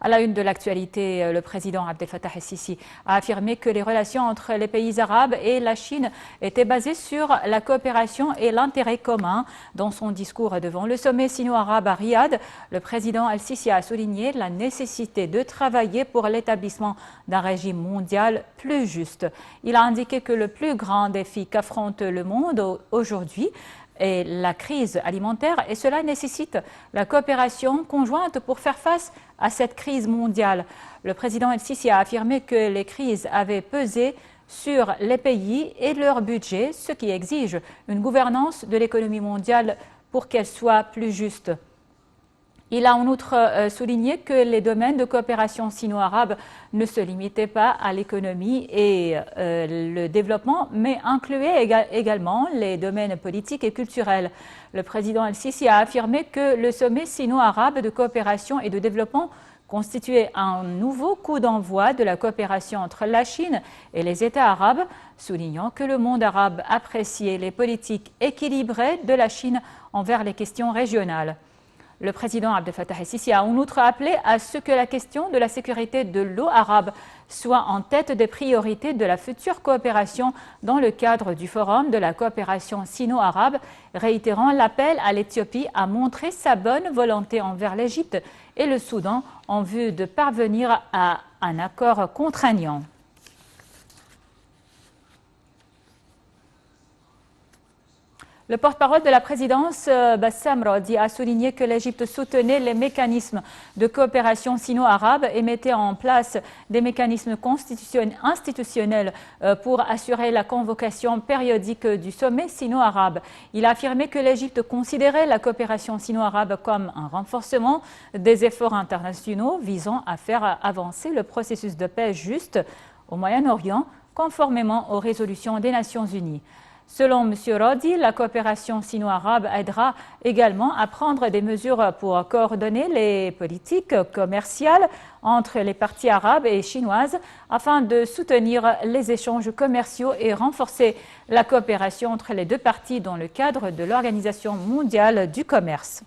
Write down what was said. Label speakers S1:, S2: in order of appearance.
S1: À la une de l'actualité, le président Abdel Fattah el-Sisi a affirmé que les relations entre les pays arabes et la Chine étaient basées sur la coopération et l'intérêt commun. Dans son discours devant le sommet sino-arabe à Riyad, le président el-Sisi a souligné la nécessité de travailler pour l'établissement d'un régime mondial plus juste. Il a indiqué que le plus grand défi qu'affronte le monde aujourd'hui est la crise alimentaire et cela nécessite la coopération conjointe pour faire face à cette crise mondiale. Le président el-Sisi a affirmé que les crises avaient pesé sur les pays et leur budget, ce qui exige une gouvernance de l'économie mondiale pour qu'elle soit plus juste. Il a en outre souligné que les domaines de coopération sino-arabe ne se limitaient pas à l'économie et le développement, mais incluaient également les domaines politiques et culturels. Le président el-Sisi a affirmé que le sommet sino-arabe de coopération et de développement constituait un nouveau coup d'envoi de la coopération entre la Chine et les États arabes, soulignant que le monde arabe appréciait les politiques équilibrées de la Chine envers les questions régionales. Le président Abdel Fattah el-Sisi a en outre appelé à ce que la question de la sécurité de l'eau arabe soit en tête des priorités de la future coopération dans le cadre du Forum de la coopération sino-arabe, réitérant l'appel à l'Éthiopie à montrer sa bonne volonté envers l'Égypte et le Soudan en vue de parvenir à un accord contraignant. Le porte-parole de la présidence, Bassam Radi, a souligné que l'Égypte soutenait les mécanismes de coopération sino-arabe et mettait en place des mécanismes institutionnels pour assurer la convocation périodique du sommet sino-arabe. Il a affirmé que l'Égypte considérait la coopération sino-arabe comme un renforcement des efforts internationaux visant à faire avancer le processus de paix juste au Moyen-Orient, conformément aux résolutions des Nations Unies. Selon M. Radi, la coopération sino-arabe aidera également à prendre des mesures pour coordonner les politiques commerciales entre les parties arabes et chinoises afin de soutenir les échanges commerciaux et renforcer la coopération entre les deux parties dans le cadre de l'Organisation mondiale du commerce.